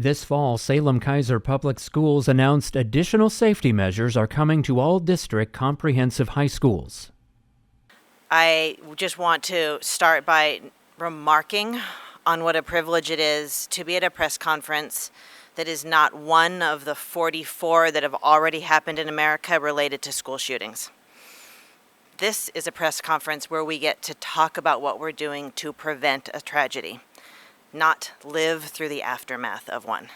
This fall, Salem-Keizer Public Schools announced additional safety measures are coming to all district comprehensive high schools. I just want to start by remarking on what a privilege it is to be at a press conference that is not one of the 44 that have already happened in America related to school shootings. This is a press conference where we get to talk about what we're doing to prevent a tragedy, not live through the aftermath of one.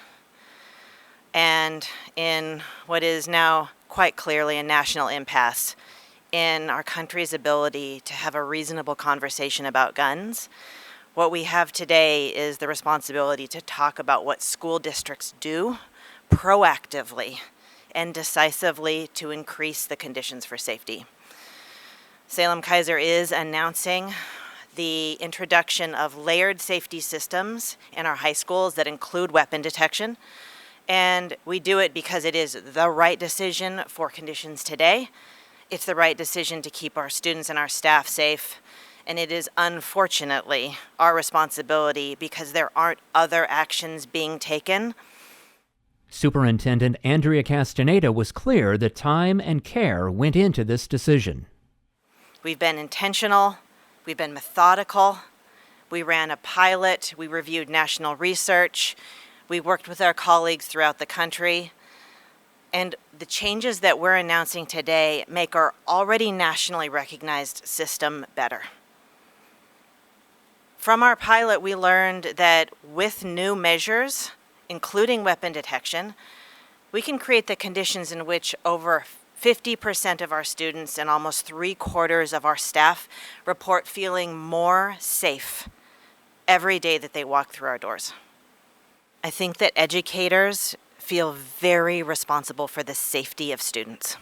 And in what is now quite clearly a national impasse in our country's ability to have a reasonable conversation about guns, what we have today is the responsibility to talk about what school districts do proactively and decisively to increase the conditions for safety. Salem-Keizer is announcing the introduction of layered safety systems in our high schools that include weapon detection. And we do it because it is the right decision for conditions today. It's the right decision to keep our students and our staff safe. And it is unfortunately our responsibility because there aren't other actions being taken. Superintendent Andrea Castaneda was clear that time and care went into this decision. We've been intentional. We've been methodical. We ran a pilot. We reviewed national research. We worked with our colleagues throughout the country. And the changes that we're announcing today make our already nationally recognized system better. From our pilot, we learned that with new measures, including weapon detection, we can create the conditions in which over 50% of our students and almost 3/4 of our staff report feeling more safe every day that they walk through our doors. I think that educators feel very responsible for the safety of students.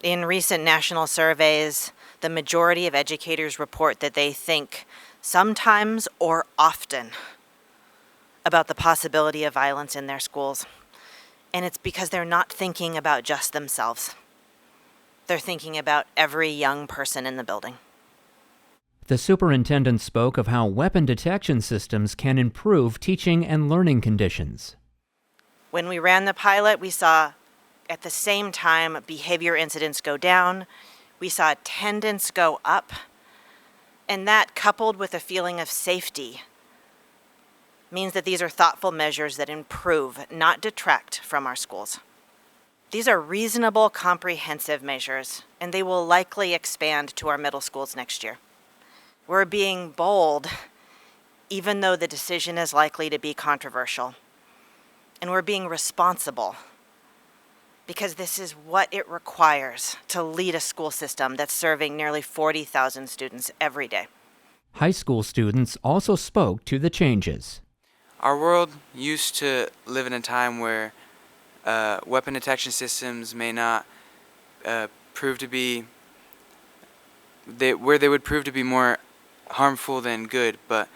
In recent national surveys, the majority of educators report that they think sometimes or often about the possibility of violence in their schools. And it's because they're not thinking about just themselves. They're thinking about every young person in the building. The superintendent spoke of how weapon detection systems can improve teaching and learning conditions. When we ran the pilot, we saw at the same time behavior incidents go down, we saw attendance go up, and that coupled with a feeling of safety means that these are thoughtful measures that improve, not detract from our schools. These are reasonable, comprehensive measures, and they will likely expand to our middle schools next year. We're being bold, even though the decision is likely to be controversial. And we're being responsible because this is what it requires to lead a school system that's serving nearly 40,000 students every day. High school students also spoke to the changes. Our world used to live in a time where weapon detection systems may not prove to be, where they would prove to be more harmful than good, but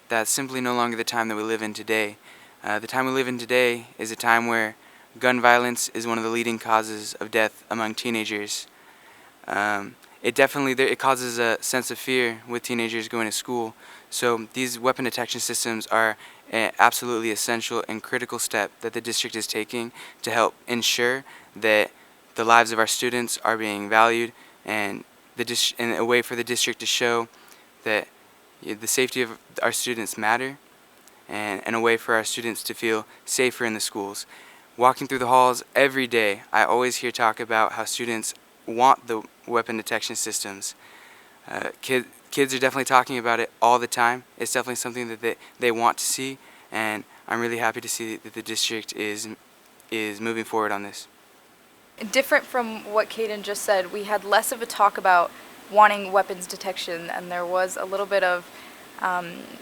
that's simply no longer the time that we live in today. The time we live in today is a time where gun violence is one of the leading causes of death among teenagers. It causes a sense of fear with teenagers going to school. So these weapon detection systems are an absolutely essential and critical step that the district is taking to help ensure that the lives of our students are being valued and a way for the district to show that the safety of our students matter and a way for our students to feel safer in the schools. Walking through the halls every day, I always hear talk about how students want the weapon detection systems. Kids are definitely talking about it all the time. It's definitely something that they want to see, and I'm really happy to see that the district is moving forward on this. Different from what Caden just said, we had less of a talk about wanting weapons detection, and there was a little bit of,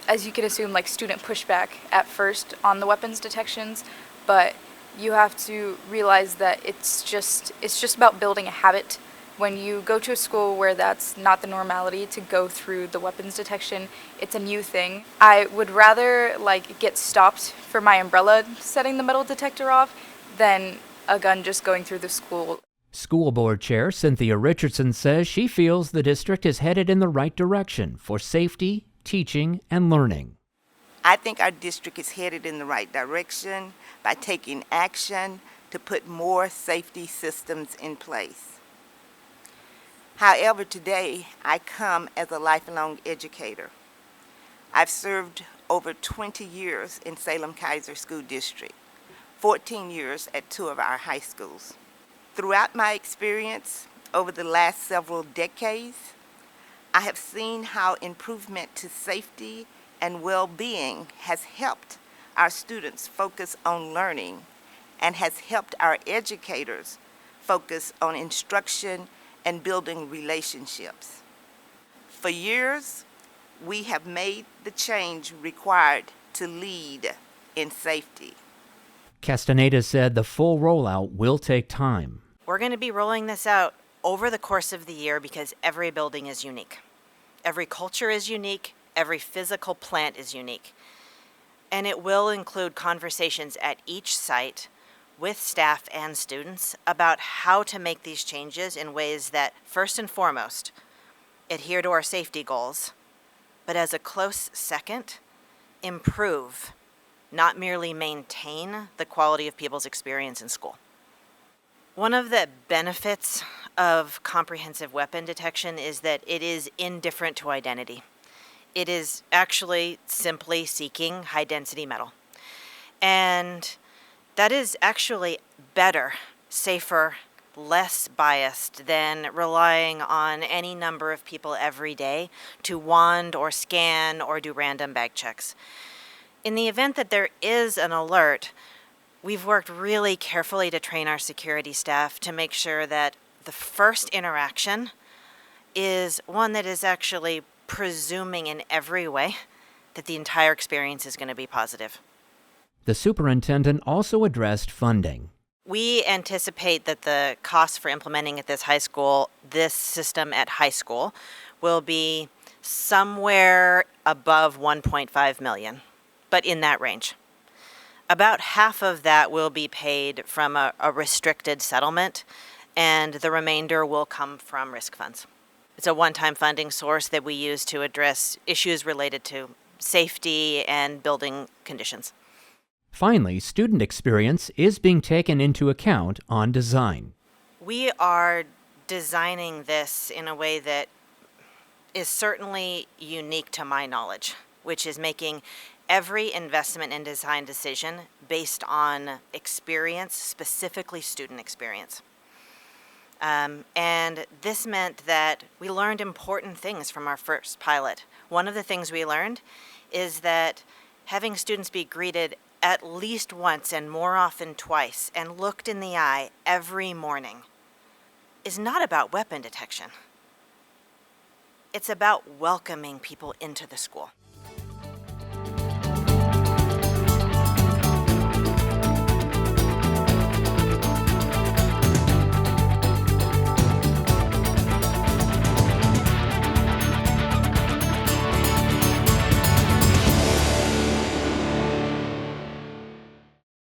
as you could assume, like student pushback at first on the weapons detections, but you have to realize that it's just about building a habit. When you go to a school where that's not the normality to go through the weapons detection, it's a new thing. I would rather get stopped for my umbrella setting the metal detector off than a gun just going through the school. School Board Chair Cynthia Richardson says she feels the district is headed in the right direction for safety, teaching, and learning. I think our district is headed in the right direction by taking action to put more safety systems in place. However, today I come as a lifelong educator. I've served over 20 years in Salem-Keizer School District, 14 years at 2 of our high schools. Throughout my experience over the last several decades, I have seen how improvement to safety and well-being has helped our students focus on learning and has helped our educators focus on instruction and building relationships. For years, we have made the change required to lead in safety. Castaneda said the full rollout will take time. We're going to be rolling this out over the course of the year because every building is unique. Every culture is unique. Every physical plant is unique. And it will include conversations at each site with staff and students about how to make these changes in ways that, first and foremost, adhere to our safety goals, but as a close second, improve, not merely maintain, the quality of people's experience in school. One of the benefits of comprehensive weapon detection is that it is indifferent to identity. It is actually simply seeking high-density metal. And that is actually better, safer, less biased than relying on any number of people every day to wand or scan or do random bag checks. In the event that there is an alert, we've worked really carefully to train our security staff to make sure that the first interaction is one that is actually presuming in every way that the entire experience is going to be positive. The superintendent also addressed funding. We anticipate that the cost for implementing at this high school, this system at high school, will be somewhere above $1.5 million, but in that range. About half of that will be paid from a restricted settlement, and the remainder will come from risk funds. It's a one-time funding source that we use to address issues related to safety and building conditions. Finally, student experience is being taken into account on design. We are designing this in a way that is certainly unique to my knowledge, which is making every investment and design decision based on experience, specifically student experience. And this meant that we learned important things from our first pilot. One of the things we learned is that having students be greeted at least once and more often twice and looked in the eye every morning is not about weapon detection. It's about welcoming people into the school.